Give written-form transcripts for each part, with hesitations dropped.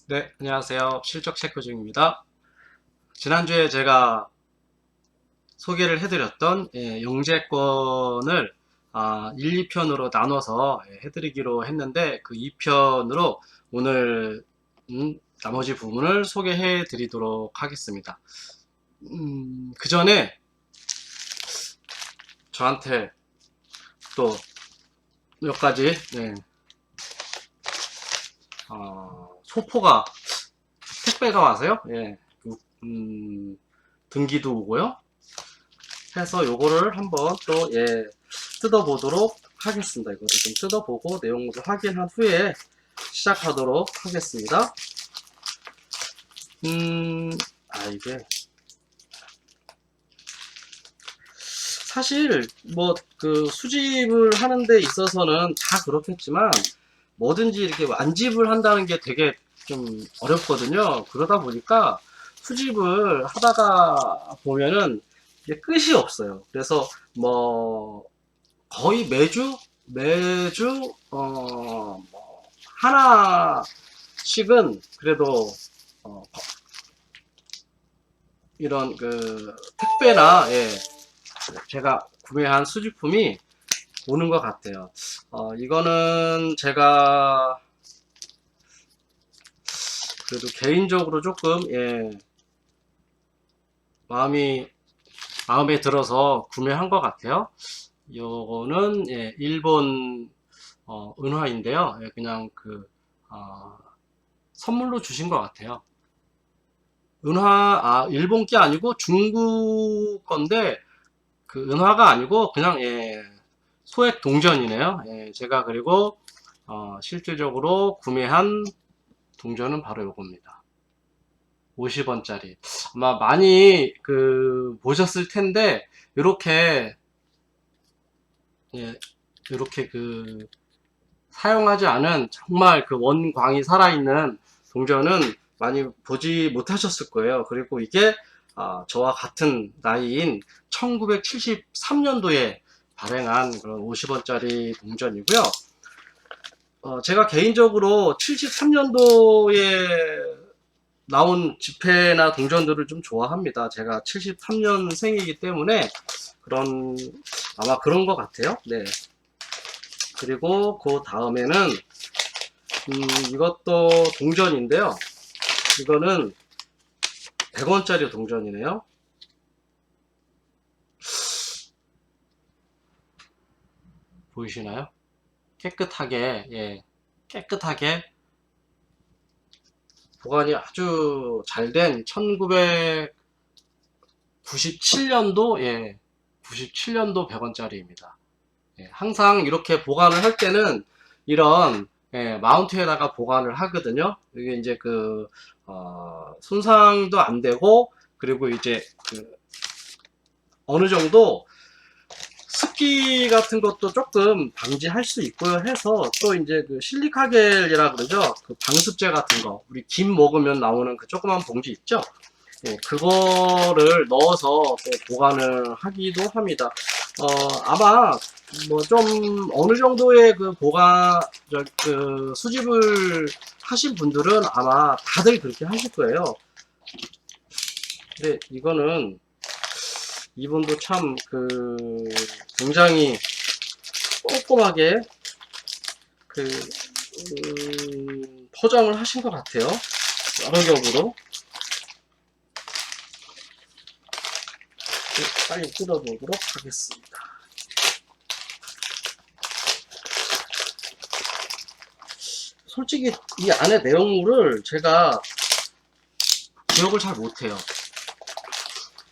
네, 안녕하세요. 실적 체크 중입니다. 지난주에 제가 소개를 해드렸던 영재권을 1, 2편으로 나눠서 해드리기로 했는데 그 2편으로 오늘 나머지 부분을 소개해 드리도록 하겠습니다. 그 전에 저한테 또 몇 가지 소포가 택배가 와서요. 등기도 오고요. 해서 요거를 한번 또 뜯어보도록 하겠습니다. 이거를 좀 뜯어보고 내용을 확인한 후에 시작하도록 하겠습니다. 이게 사실 뭐 그 수집을 하는 데 있어서는 다 그렇겠지만 뭐든지 이렇게 안집을 한다는 게 되게 좀 어렵거든요. 그러다 보니까 수집을 하다가 보면은 이게 끝이 없어요. 그래서 뭐 거의 매주 뭐 하나씩은 그래도 어 이런 그 택배나 제가 구매한 수집품이 오는 것 같아요. 이거는 제가 그래도 개인적으로 조금 마음에 들어서 구매한 것 같아요. 요거는 일본 은화인데요. 그냥 선물로 주신 것 같아요. 일본 게 아니고 중국 건데 그 은화가 아니고 그냥 소액 동전이네요. 제가 그리고 실질적으로 구매한 동전은 바로 요겁니다. 50원짜리. 아마 많이 보셨을 텐데 이렇게 이렇게 사용하지 않은 정말 그 원광이 살아있는 동전은 많이 보지 못하셨을 거예요. 그리고 이게 저와 같은 나이인 1973년도에 발행한 그런 50원짜리 동전이고요. 제가 개인적으로 73년도에 나온 지폐나 동전들을 좀 좋아합니다. 제가 73년생이기 때문에 그런 아마 그런 것 같아요. 네. 그리고 그 다음에는 이것도 동전인데요. 이거는 100원짜리 동전이네요. 보이시나요? 깨끗하게 보관이 아주 잘 된 1997년도 97년도 100원짜리입니다. 항상 이렇게 보관을 할 때는 이런 마운트에다가 보관을 하거든요. 이게 이제 손상도 안 되고, 그리고 이제 어느 정도 습기 같은 것도 조금 방지할 수 있고요 해서 또 이제 실리카겔이라 그러죠. 그 방습제 같은 거, 우리 김 먹으면 나오는 그 조그만 봉지 있죠. 그거를 넣어서 또 보관을 하기도 합니다. 아마 뭐 좀 어느 정도의 수집을 하신 분들은 아마 다들 그렇게 하실 거예요. 근데 이분도 참 굉장히 꼼꼼하게 포장을 하신 것 같아요. 여러 겹으로. 빨리 뜯어보도록 하겠습니다. 솔직히 이 안에 내용물을 제가 기억을 잘 못해요.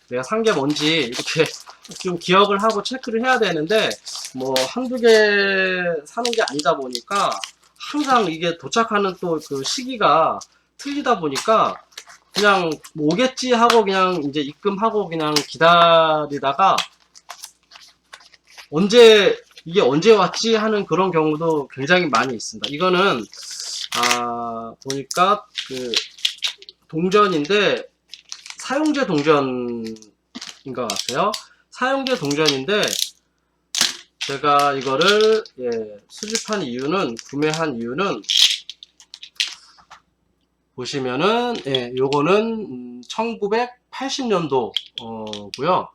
내가 산 게 뭔지 이렇게 좀 기억을 하고 체크를 해야 되는데 뭐 한두 개 사는 게 아니다 보니까 항상 이게 도착하는 또 그 시기가 틀리다 보니까 그냥 뭐 오겠지 하고 그냥 이제 입금하고 그냥 기다리다가 이게 언제 왔지 하는 그런 경우도 굉장히 많이 있습니다. 이거는 보니까 동전인데 사용제 동전인 것 같아요. 사용제 동전인데 제가 이거를 구매한 이유는 보시면은, 예, 요거는 1980년도, 고요.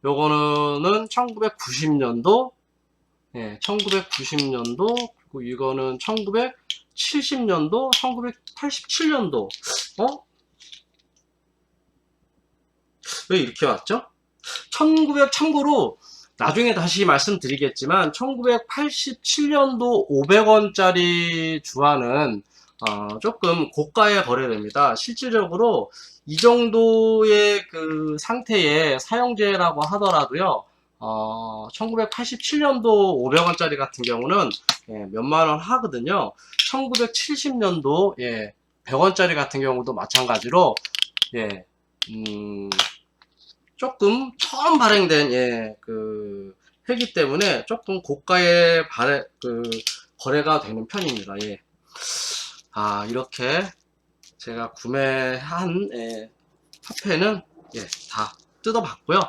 요거는 1990년도, 예, 1990년도, 그리고 이거는 1970년도, 1987년도. 왜 이렇게 왔죠? 참고로, 나중에 다시 말씀드리겠지만, 1987년도 500원짜리 주화는, 조금 고가에 거래됩니다. 실질적으로, 이 정도의 그 상태의 사용재라고 하더라도요, 1987년도 500원짜리 같은 경우는 예, 몇만 원 하거든요. 1970년도 예, 100원짜리 같은 경우도 마찬가지로 예, 조금 처음 발행된 예, 그 회기 때문에 조금 고가의 거래가 되는 편입니다. 예. 이렇게 제가 구매한 예, 화폐는 예, 다 뜯어봤고요.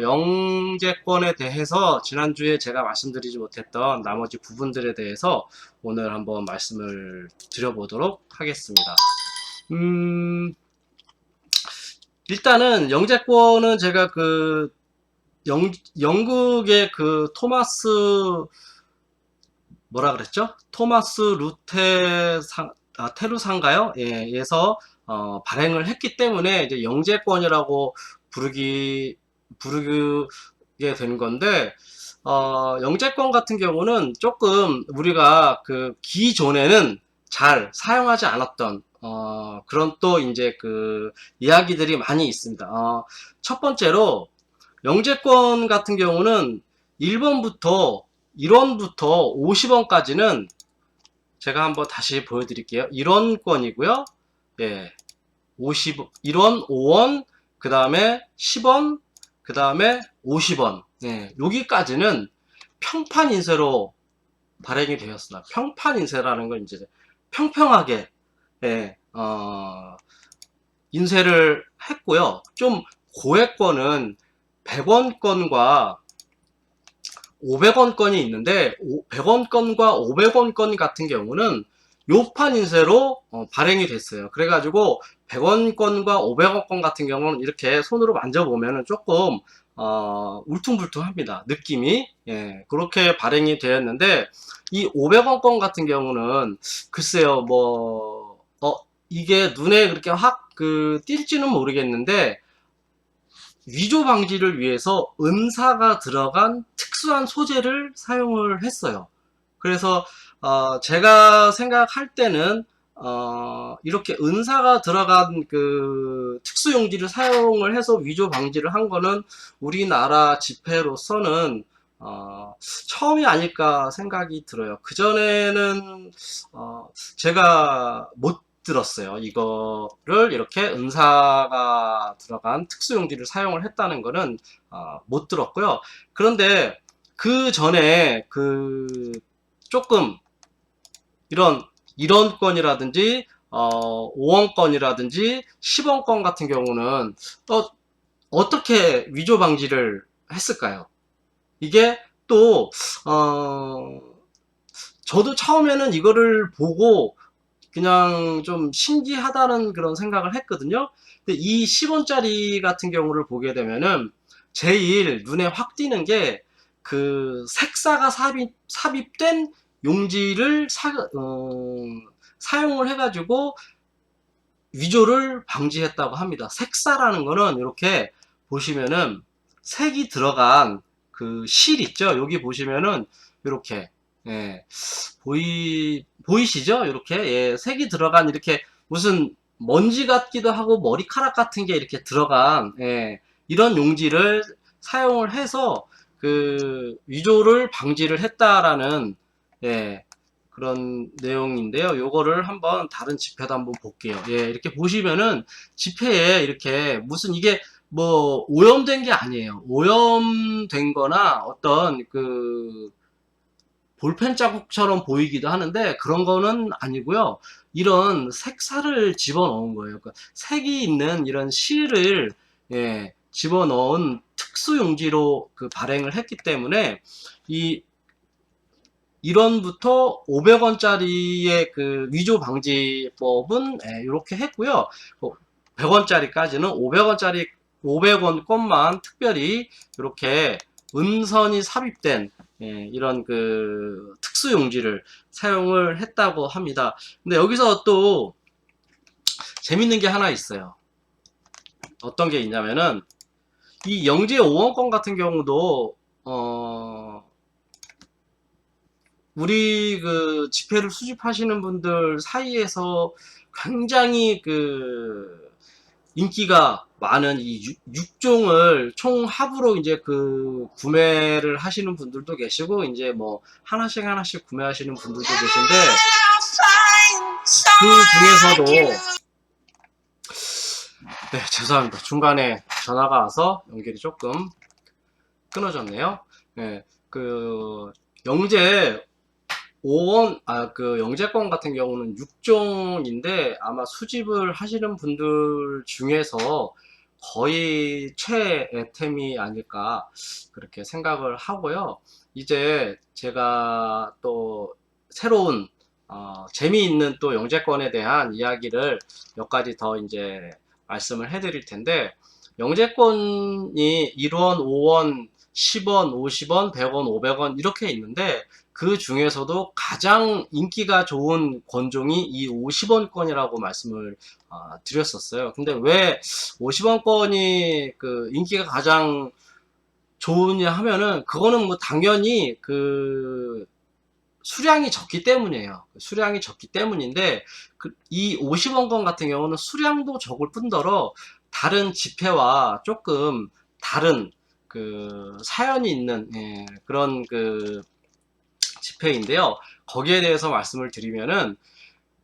영재권에 대해서 지난주에 제가 말씀드리지 못했던 나머지 부분들에 대해서 오늘 한번 말씀을 드려보도록 하겠습니다. 일단은 영재권은 제가 그 영국의 그 토마스 뭐라 그랬죠? 토마스 테루상가요? 예, 에서 발행을 했기 때문에 이제 영재권이라고 부르게 된 건데, 영재권 같은 경우는 조금 우리가 그 기존에는 잘 사용하지 않았던, 그런 또 이제 그 이야기들이 많이 있습니다. 첫 번째로, 영재권 같은 경우는 1번부터 50원까지는 제가 한번 다시 보여드릴게요. 1원권이고요. 예, 1원, 5원, 그 다음에 10원, 그 다음에 50원. 예, 여기까지는 평판 인쇄로 발행이 되었습니다. 평판 인쇄라는 건 이제 평평하게 예, 인쇄를 했고요. 좀 고액권은 100원권과 500원권이 있는데 100원권과 500원권 같은 경우는 요판 인쇄로 발행이 됐어요. 그래가지고 100원권과 500원권 같은 경우는 이렇게 손으로 만져보면 조금 울퉁불퉁합니다. 느낌이. 예, 그렇게 발행이 되었는데 이 500원권 같은 경우는 글쎄요, 이게 눈에 그렇게 확 띌지는 모르겠는데 위조 방지를 위해서 은사가 들어간 특수한 소재를 사용을 했어요. 그래서 제가 생각할 때는 이렇게 은사가 들어간 그 특수 용지를 사용을 해서 위조 방지를 한 거는 우리나라 지폐로서는 처음이 아닐까 생각이 들어요. 그전에는 제가 못 들었어요. 이거를 이렇게 은사가 들어간 특수 용지를 사용을 했다는 거는 못 들었고요. 그런데 그 전에 조금 이런 1원권이라든지 5원권이라든지 10원권 같은 경우는 어떻게 위조 방지를 했을까요? 이게 또 저도 처음에는 이거를 보고 그냥 좀 신기하다는 그런 생각을 했거든요. 근데 이 10원짜리 같은 경우를 보게 되면은 제일 눈에 확 띄는 게 그 색사가 삽입된 용지를 사용을 해가지고 위조를 방지했다고 합니다. 색사라는 거는 이렇게 보시면은 색이 들어간 그 실 있죠? 여기 보시면은 이렇게 예, 보이시죠? 이렇게 예, 색이 들어간 이렇게 무슨 먼지 같기도 하고 머리카락 같은 게 이렇게 들어간 예, 이런 용지를 사용을 해서 그 위조를 방지를 했다라는 예, 그런 내용인데요. 요거를 한번 다른 지폐도 한번 볼게요. 예, 이렇게 보시면은 지폐에 이렇게 무슨 이게 뭐 오염된 게 아니에요. 오염된 거나 어떤 그 볼펜 자국처럼 보이기도 하는데 그런 거는 아니고요. 이런 색살을 집어넣은 거예요. 그러니까 색이 있는 이런 실을 예, 집어넣은 특수 용지로 그 발행을 했기 때문에 이 1원부터 500원짜리의 그 위조 방지법은 이렇게 했고요. 100원짜리까지는 500원짜리 500원 건만 특별히 이렇게 은선이 삽입된 이런 그 특수 용지를 사용을 했다고 합니다. 근데 여기서 또 재밌는 게 하나 있어요. 어떤 게 있냐면은 이 영재 5원권 같은 경우도 우리 그 지폐를 수집하시는 분들 사이에서 굉장히 그 인기가 많은 이 6종을 총 합으로 이제 그 구매를 하시는 분들도 계시고, 이제 뭐 하나씩 구매하시는 분들도 계신데, 그 중에서도 네, 죄송합니다. 중간에 전화가 와서 연결이 조금 끊어졌네요. 네, 그 영재 5원, 그 영재권 같은 경우는 6종인데 아마 수집을 하시는 분들 중에서 거의 최애템이 아닐까 그렇게 생각을 하고요. 이제 제가 또 새로운 재미있는 또 영재권에 대한 이야기를 몇 가지 더 이제 말씀을 해드릴 텐데, 영재권이 1원, 5원, 10원, 50원, 100원, 500원 이렇게 있는데, 그 중에서도 가장 인기가 좋은 권종이 이 50원권이라고 말씀을 드렸었어요. 근데 왜 50원권이 그 인기가 가장 좋으냐 하면은, 그거는 뭐 당연히 그 수량이 적기 때문이에요. 수량이 적기 때문인데, 이 50원권 같은 경우는 수량도 적을 뿐더러 다른 지폐와 조금 다른 그 사연이 있는 그런 그 지폐인데요. 거기에 대해서 말씀을 드리면은,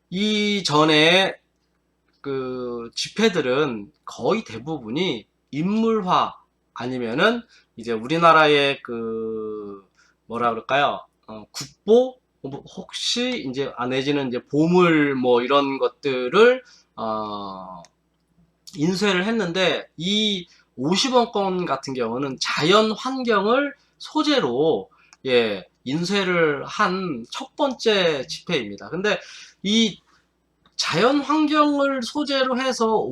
이전에 그 지폐들은 거의 대부분이 인물화 아니면은 이제 우리나라의 그 뭐라 그럴까요? 국보 혹시 이제 내지는 이제 보물 뭐 이런 것들을 인쇄를 했는데, 이 50원권 같은 경우는 자연 환경을 소재로 인쇄를 한 첫 번째 지폐입니다. 근데 이 자연 환경을 소재로 해서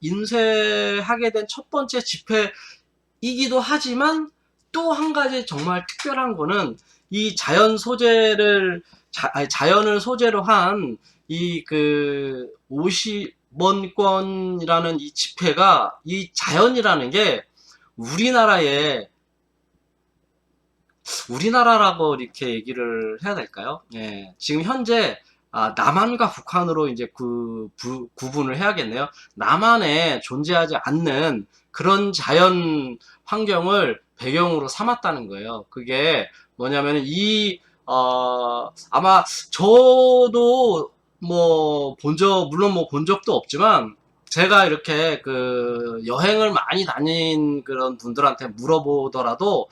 인쇄하게 된 첫 번째 지폐이기도 하지만, 또 한 가지 정말 특별한 거는 이 자연 소재를 자연을 소재로 한 이 그 50원권이라는 이 지폐가, 이 자연이라는 게 우리나라라고 이렇게 얘기를 해야 될까요? 지금 현재 남한과 북한으로 이제 구분을 해야겠네요. 남한에 존재하지 않는 그런 자연 환경을 배경으로 삼았다는 거예요. 그게 뭐냐면 아마 저도 뭐 물론 뭐 본 적도 없지만, 제가 이렇게 그 여행을 많이 다닌 그런 분들한테 물어보더라도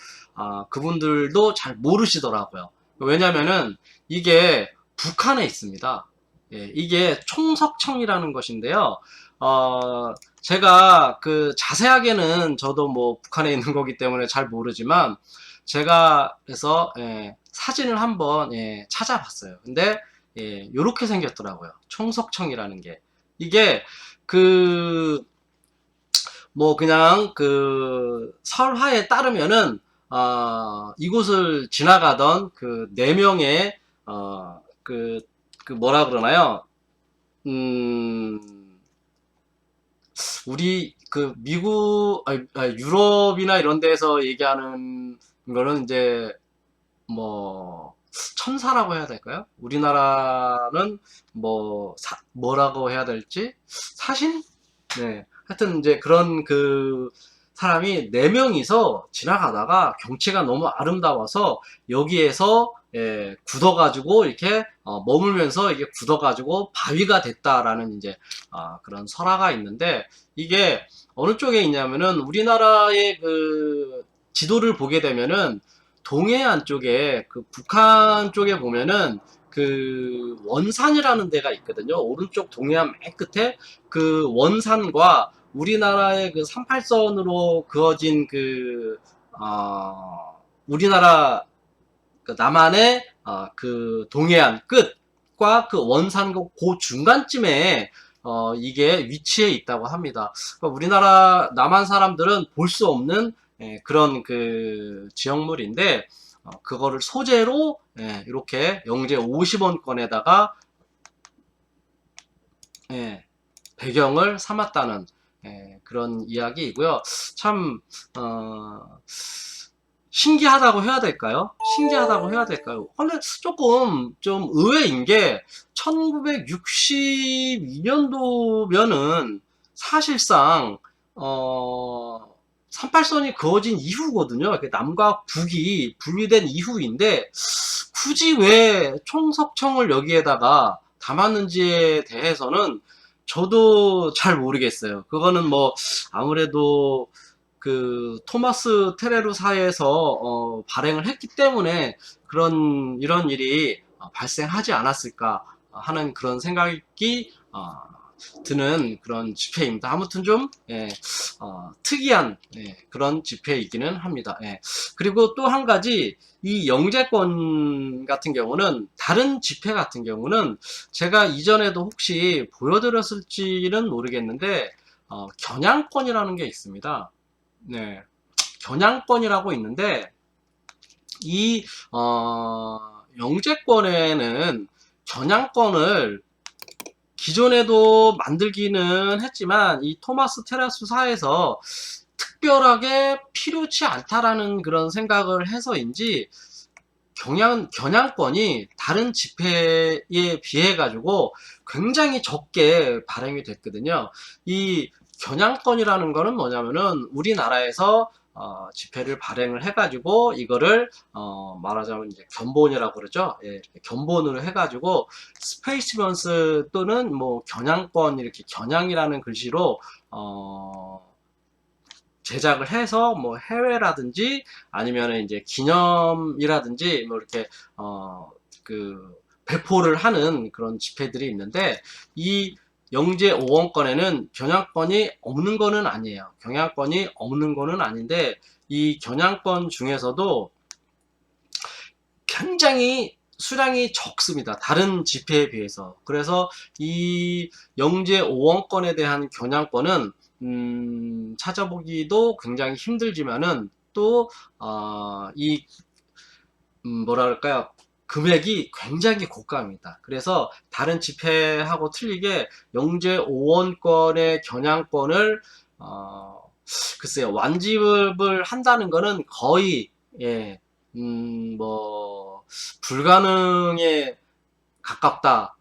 그분들도 잘 모르시더라고요. 왜냐면은 이게 북한에 있습니다. 이게 총석청이라는 것인데요. 제가 그 자세하게는 저도 뭐 북한에 있는 거기 때문에 잘 모르지만, 제가 그래서 사진을 한번 찾아봤어요. 근데 요렇게 생겼더라고요. 총석청이라는 게. 이게 그 뭐 그냥 그 설화에 따르면은 이곳을 지나가던 그 4명의 그 뭐라 그러나요? 음 우리 그 미국 유럽이나 이런 데서 얘기하는 거는 이제 뭐 천사라고 해야 될까요? 우리나라는 뭐 뭐라고 해야 될지, 사신? 네. 하여튼 이제 그런 그 사람이 4명이서 지나가다가 경치가 너무 아름다워서 여기에서 굳어가지고 이렇게 머물면서 이게 굳어가지고 바위가 됐다라는 이제 그런 설화가 있는데, 이게 어느 쪽에 있냐면은 우리나라의 그 지도를 보게 되면은 동해안 쪽에 그 북한 쪽에 보면은 그 원산이라는 데가 있거든요. 오른쪽 동해안 맨 끝에 그 원산과 우리나라의 그 38선으로 그어진 그 우리나라 그 남한의 그 동해안 끝과 그 원산국 그 중간쯤에 이게 위치해 있다고 합니다. 그러니까 우리나라 남한 사람들은 볼 수 없는 그런 그 지역물인데 그거를 소재로 이렇게 영재 50원권에다가 배경을 삼았다는 그런 이야기이고요. 참 신기하다고 해야 될까요? 신기하다고 해야 될까요? 근데 조금 좀 의외인 게 1962년도면은 사실상 38선이 그어진 이후거든요. 남과 북이 분리된 이후인데 굳이 왜 총석청을 여기에다가 담았는지에 대해서는 저도 잘 모르겠어요. 그거는 뭐 아무래도 그 토마스 테레루사에서 발행을 했기 때문에 이런 일이 발생하지 않았을까 하는 그런 생각이 드는 그런 집회입니다. 아무튼 좀 특이한 그런 집회이기는 합니다. 그리고 또 한 가지 이 영재권 같은 경우는 다른 집회 같은 경우는 제가 이전에도 혹시 보여드렸을지는 모르겠는데 겨냥권이라는 게 있습니다. 네, 겨냥권이라고 있는데 이 영재권에는 겨냥권을 기존에도 만들기는 했지만 이 토마스 테레수사에서 특별하게 필요치 않다라는 그런 생각을 해서인지 겨냥권이 다른 집회에 비해 가지고 굉장히 적게 발행이 됐거든요. 이 겨냥권이라는 거는 뭐냐면은 우리나라에서 집회를 발행을 해가지고 이거를 말하자면 이제 견본이라고 그러죠. 견본으로 해가지고 스페이스먼스 또는 뭐 겨냥권 이렇게 겨냥이라는 글씨로 제작을 해서 뭐 해외라든지 아니면 이제 기념이라든지 뭐 이렇게 그 배포를 하는 그런 집회들이 있는데 이 영재 5원권에는 겨냥권이 없는 거는 아니에요. 겨냥권이 없는 거는 아닌데 이 겨냥권 중에서도 굉장히 수량이 적습니다. 다른 집회에 비해서. 그래서 이 영재 5원권에 대한 겨냥권은 찾아보기도 굉장히 힘들지만은 또 뭐랄까요, 금액이 굉장히 고가입니다. 그래서 다른 집회하고 틀리게 영재 5원권의 겨냥권을 글쎄요, 완집을 한다는 거는 거의 뭐 불가능에 가깝다.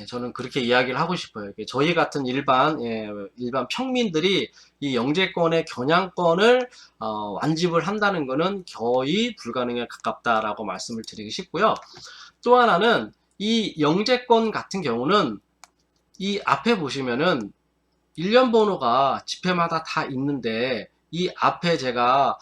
저는 그렇게 이야기를 하고 싶어요. 저희 같은 일반 평민들이 이 영재권의 겨냥권을 완집을 한다는 것은 거의 불가능에 가깝다라고 말씀을 드리고 싶고요. 또 하나는 이 영재권 같은 경우는 이 앞에 보시면은 일련 번호가 집회마다 다 있는데 이 앞에 제가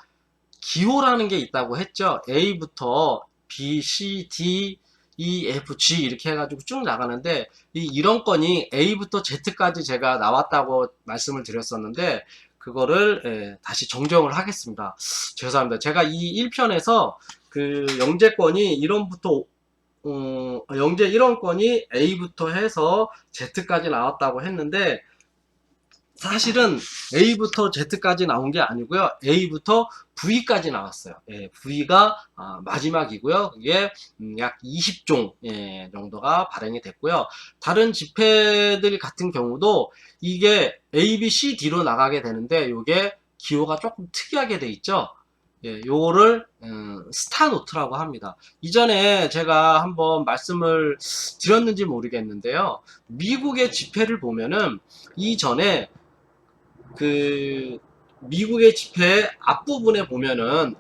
기호라는 게 있다고 했죠. A부터 B, C, D, E, F, G 이렇게 해가지고 쭉 나가는데 이런 건이 A부터 Z까지 제가 나왔다고 말씀을 드렸었는데 그거를 다시 정정을 하겠습니다. 죄송합니다. 제가 이 1편에서 그 영재권이 1원부터 영재 1원권이 A부터 해서 Z까지 나왔다고 했는데 사실은 A부터 Z까지 나온 게 아니고요. A부터 V까지 나왔어요. V가 마지막이고요. 그게 약 20종 정도가 발행이 됐고요. 다른 집회들 같은 경우도 이게 A, B, C, D로 나가게 되는데 이게 기호가 조금 특이하게 돼 있죠. 요거를 스타노트라고 합니다. 이전에 제가 한번 말씀을 드렸는지 모르겠는데요. 미국의 집회를 보면은 이전에 그 미국의 집회 앞부분에 보면은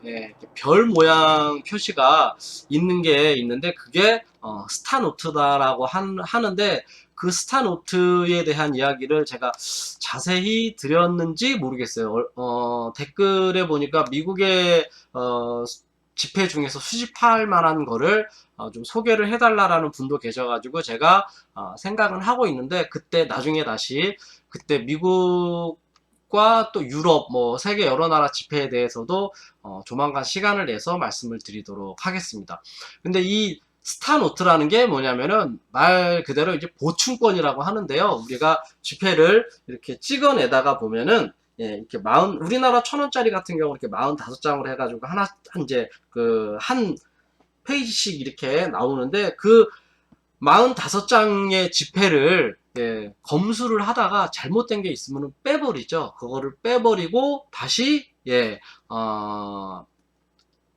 별 모양 표시가 있는 게 있는데 그게 스타노트다라고 하는데 그 스타노트에 대한 이야기를 제가 자세히 드렸는지 모르겠어요. 댓글에 보니까 미국의 집회 중에서 수집할 만한 거를 좀 소개를 해달라라는 분도 계셔가지고 제가 생각은 하고 있는데 그때 나중에 다시 그때 미국 미국과 또 유럽, 뭐 세계 여러 나라 지폐에 대해서도 조만간 시간을 내서 말씀을 드리도록 하겠습니다. 근데 이 스타노트라는 게 뭐냐면은 말 그대로 이제 보충권이라고 하는데요. 우리가 지폐를 이렇게 찍어내다가 보면은 이렇게 우리나라 1,000원짜리 같은 경우 이렇게 45장으로 해가지고 하나, 이제 한 페이지씩 이렇게 나오는데 그 45장의 지폐를 검수를 하다가 잘못된 게 있으면 빼버리죠. 그거를 빼버리고 다시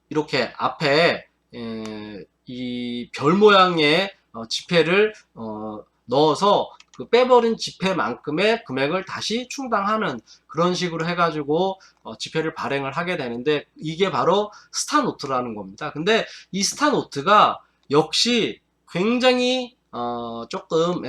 이렇게 앞에 이 별 모양의 지폐를 넣어서 그 빼버린 지폐만큼의 금액을 다시 충당하는 그런 식으로 해가지고 지폐를 발행을 하게 되는데 이게 바로 스타노트라는 겁니다. 근데 이 스타노트가 역시 굉장히 조금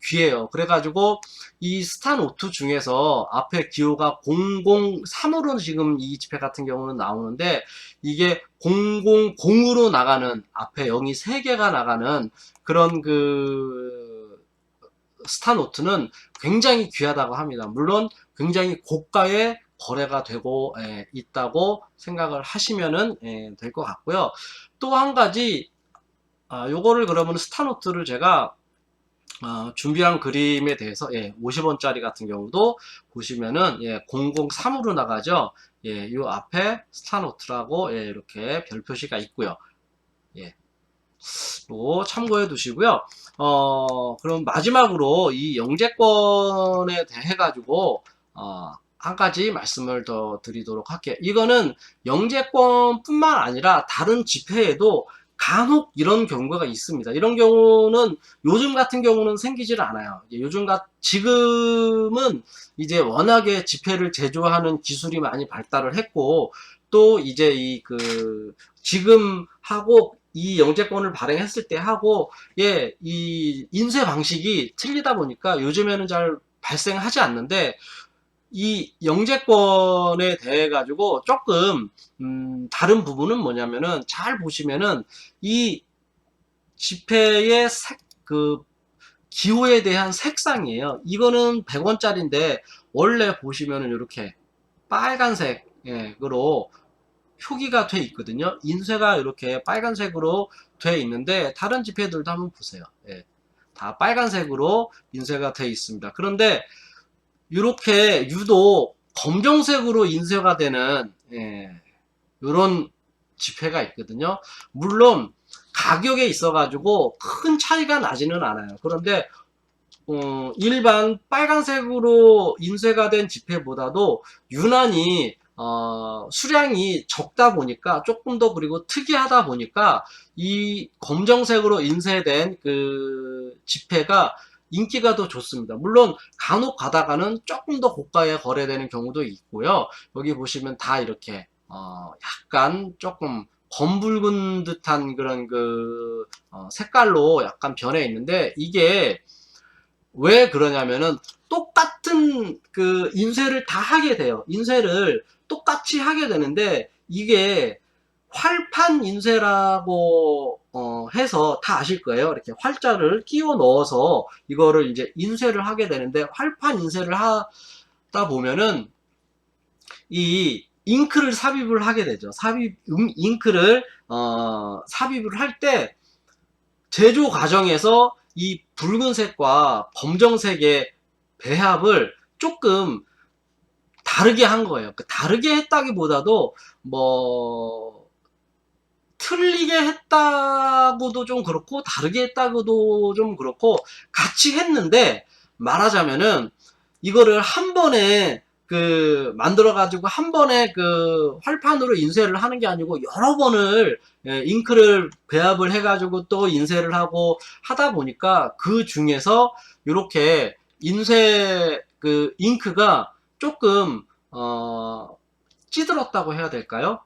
귀해요. 그래가지고 이 스타노트 중에서 앞에 기호가 003으로 지금 이 지폐 같은 경우는 나오는데 이게 000으로 나가는 앞에 0이 3개가 나가는 그런 스타노트는 굉장히 귀하다고 합니다. 물론 굉장히 고가의 거래가 되고 있다고 생각을 하시면은 될 것 같고요. 또 한 가지 요거를 그러면 스타노트를 제가 준비한 그림에 대해서 50원짜리 같은 경우도 보시면은 003으로 나가죠. 요 앞에 스타노트라고 이렇게 별 표시가 있고요. 또 참고해 두시고요. 그럼 마지막으로 이 영재권에 대해 가지고 한 가지 말씀을 더 드리도록 할게요. 이거는 영재권뿐만 아니라 다른 지폐에도 간혹 이런 경우가 있습니다. 이런 경우는 요즘 같은 경우는 생기질 않아요. 지금은 이제 워낙에 지폐를 제조하는 기술이 많이 발달을 했고 또 이제 지금 하고 이 영재권을 발행했을 때 하고 이 인쇄 방식이 틀리다 보니까 요즘에는 잘 발생하지 않는데 이 영재권에 대해 가지고 조금 다른 부분은 뭐냐면은 잘 보시면은 이 지폐의 기호에 대한 색상이에요. 이거는 100원짜리인데 원래 보시면은 이렇게 빨간색으로 표기가 돼 있거든요. 인쇄가 이렇게 빨간색으로 돼 있는데 다른 지폐들도 한번 보세요. 다 빨간색으로 인쇄가 돼 있습니다. 그런데 이렇게 유독 검정색으로 인쇄가 되는 이런 지폐가 있거든요. 물론 가격에 있어 가지고 큰 차이가 나지는 않아요. 그런데 일반 빨간색으로 인쇄가 된 지폐보다도 유난히 수량이 적다 보니까 조금 더 그리고 특이하다 보니까 이 검정색으로 인쇄된 지폐가 인기가 더 좋습니다. 물론 간혹 가다가는 조금 더 고가에 거래되는 경우도 있고요. 여기 보시면 다 이렇게 약간 조금 검붉은 듯한 그런 색깔로 약간 변해 있는데 이게 왜 그러냐면은 똑같은 인쇄를 다 하게 돼요. 인쇄를 똑같이 하게 되는데 이게 활판 인쇄라고 해서 다 아실 거예요. 이렇게 활자를 끼워 넣어서 이거를 이제 인쇄를 하게 되는데 활판 인쇄를 하다 보면은 이 잉크를 삽입을 하게 되죠. 잉크를 삽입을 할 때 제조 과정에서 이 붉은색과 검정색의 배합을 조금 다르게 한 거예요. 다르게 했다기보다도 뭐 틀리게 했다고도 좀 그렇고 다르게 했다고도 좀 그렇고 같이 했는데 말하자면은 이거를 한 번에 만들어 가지고 한 번에 활판으로 인쇄를 하는 게 아니고 여러 번을 잉크를 배합을 해 가지고 또 인쇄를 하고 하다 보니까 그 중에서 이렇게 인쇄 잉크가 조금 찌들었다고 해야 될까요?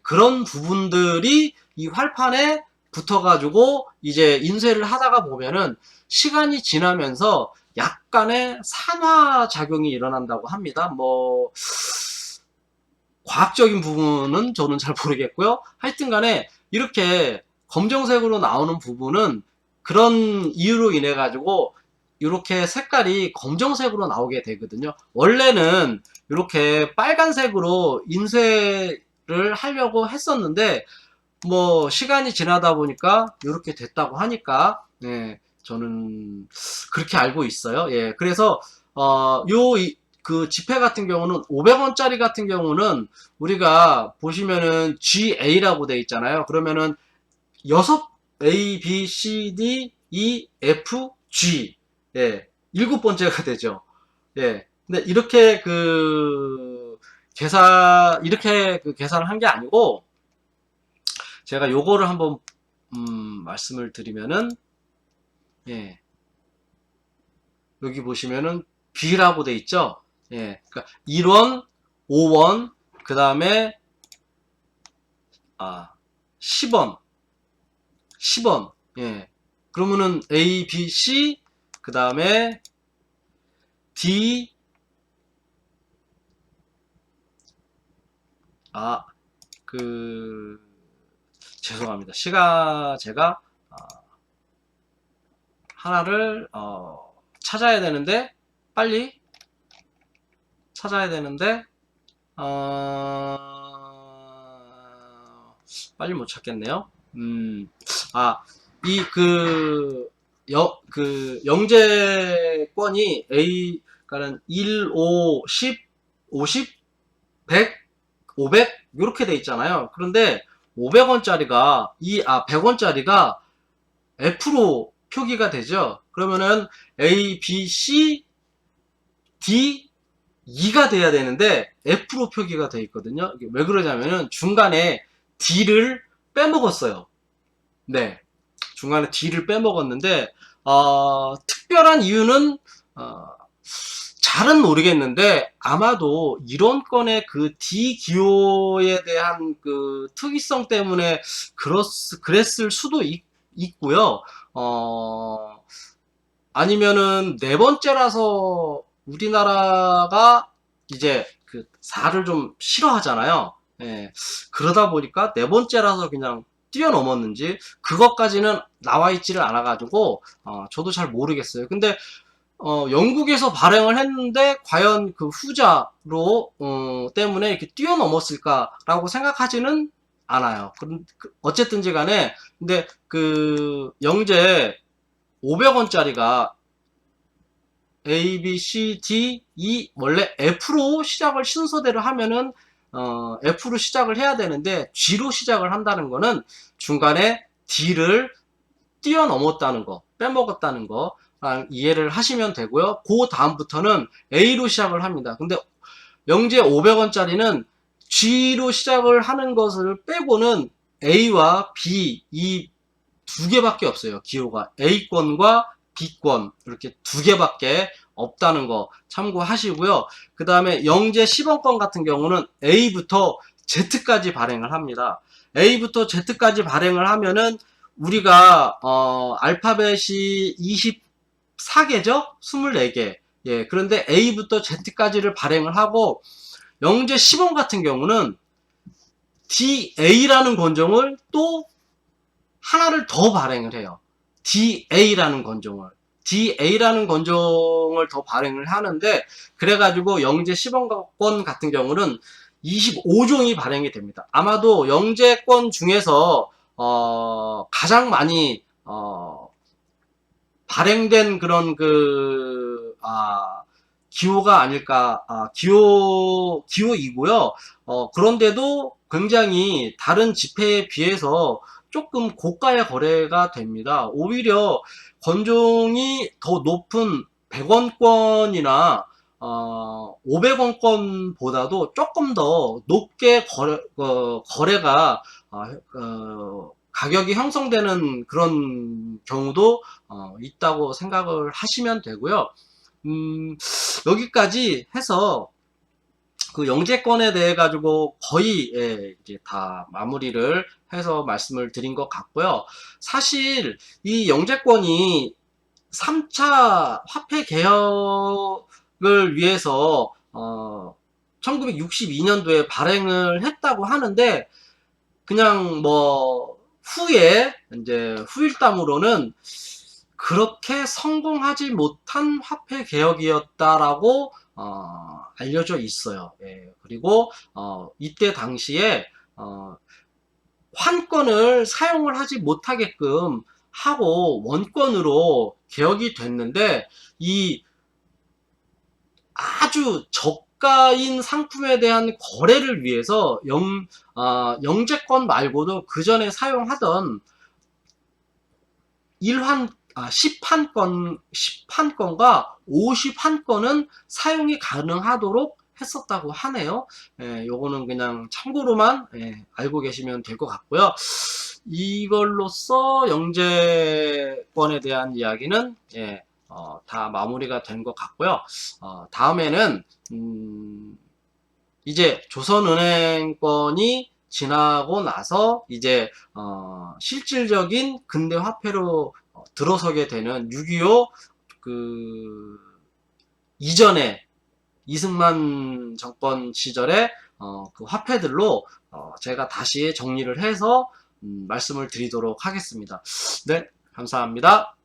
그런 부분들이 이 활판에 붙어가지고 이제 인쇄를 하다가 보면은 시간이 지나면서 약간의 산화작용이 일어난다고 합니다. 뭐, 과학적인 부분은 저는 잘 모르겠고요. 하여튼 간에 이렇게 검정색으로 나오는 부분은 그런 이유로 인해 가지고 이렇게 색깔이 검정색으로 나오게 되거든요. 원래는 이렇게 빨간색으로 인쇄를 하려고 했었는데 뭐 시간이 지나다 보니까 이렇게 됐다고 하니까 예, 저는 그렇게 알고 있어요. 예, 그래서 그 지폐 같은 경우는 500원짜리 같은 경우는 우리가 보시면은 GA라고 돼 있잖아요. 그러면은 6 A, B, C, D, E, F, G. 예, 7번째가 되죠. 예. 근데 이렇게 그 계산을 한 게 아니고, 제가 요거를 한번, 말씀을 드리면은, 예. 여기 보시면은 B라고 돼 있죠? 예. 그러니까 1원, 5원, 그 다음에, 10원, 10원. 예. 그러면은 A, B, C, 그 다음에 D, 그, 죄송합니다. 제가, 하나를, 찾아야 되는데, 빨리 찾아야 되는데, 빨리 못 찾겠네요. 이, 영재권이 그러니까는 1, 5, 10, 50, 100, 500, 이렇게 돼 있잖아요. 그런데 500원짜리가, 100원짜리가 F로 표기가 되죠. 그러면은 A, B, C, D, E가 돼야 되는데 F로 표기가 돼 있거든요. 왜 그러냐면은 중간에 D를 빼먹었어요. 네. 중간에 D를 빼먹었는데, 특별한 이유는, 잘은 모르겠는데, 아마도 이런 건의 그 D 기호에 대한 그 특이성 때문에 그랬을 수도 있고요. 아니면은 네 번째라서 우리나라가 이제 그 4를 좀 싫어하잖아요. 예. 그러다 보니까 네 번째라서 그냥 뛰어넘었는지 그것까지는 나와 있지를 않아 가지고 저도 잘 모르겠어요. 근데 영국에서 발행을 했는데 과연 그 후자로 때문에 이렇게 뛰어넘었을까라고 생각하지는 않아요. 어쨌든지 간에 근데 그 영재 500원짜리가 A, B, C, D, E 원래 F로 시작을 순서대로 하면은 F로 시작을 해야 되는데 G로 시작을 한다는 거는 중간에 D를 뛰어넘었다는 거, 빼먹었다는 거 이해를 하시면 되고요. 그 다음부터는 A로 시작을 합니다. 근데 영재 500원짜리는 G로 시작을 하는 것을 빼고는 A와 B 이 두 개밖에 없어요. 기호가 A권과 B권 이렇게 두 개밖에 없다는 거 참고하시고요. 그 다음에 영재 10원권 같은 경우는 A부터 Z까지 발행을 합니다. A부터 Z까지 발행을 하면은 우리가 알파벳이 24개죠? 24개. 예, 그런데 A부터 Z까지를 발행을 하고 영재 10원 같은 경우는 DA라는 권종을 또 하나를 더 발행을 해요. DA라는 권종을. DA라는 권종을 더 발행을 하는데, 그래가지고 영재 10원권 같은 경우는 25종이 발행이 됩니다. 아마도 영재권 중에서, 가장 많이, 발행된 그런 기호가 아닐까, 기호이고요. 그런데도 굉장히 다른 지폐에 비해서 조금 고가의 거래가 됩니다. 오히려 권종이 더 높은 100원권이나 500원권보다도 조금 더 높게 거래가 가격이 형성되는 그런 경우도 있다고 생각을 하시면 되고요. 여기까지 해서 그 영재권에 대해 가지고 거의 이제 다 마무리를 해서 말씀을 드린 것 같고요. 사실 이 영재권이 3차 화폐 개혁을 위해서 1962년도에 발행을 했다고 하는데 그냥 뭐 후에 이제 후일담으로는 그렇게 성공하지 못한 화폐 개혁이었다라고 알려져 있어요. 예, 그리고 이때 당시에 환권을 사용을 하지 못하게끔 하고 원권으로 개혁이 됐는데, 이 아주 저가인 상품에 대한 거래를 위해서 영재권 말고도 그 전에 사용하던 10한건과 50한건은 사용이 가능하도록 했었다고 하네요. 예, 요거는 그냥 참고로만 알고 계시면 될 것 같고요. 이걸로써 영재권에 대한 이야기는 다 마무리가 된 것 같고요. 다음에는 이제 조선은행권이 지나고 나서 이제 실질적인 근대 화폐로 들어서게 되는 6.25 그 이전에 이승만 정권 시절에 그 화폐들로 제가 다시 정리를 해서 말씀을 드리도록 하겠습니다. 네, 감사합니다.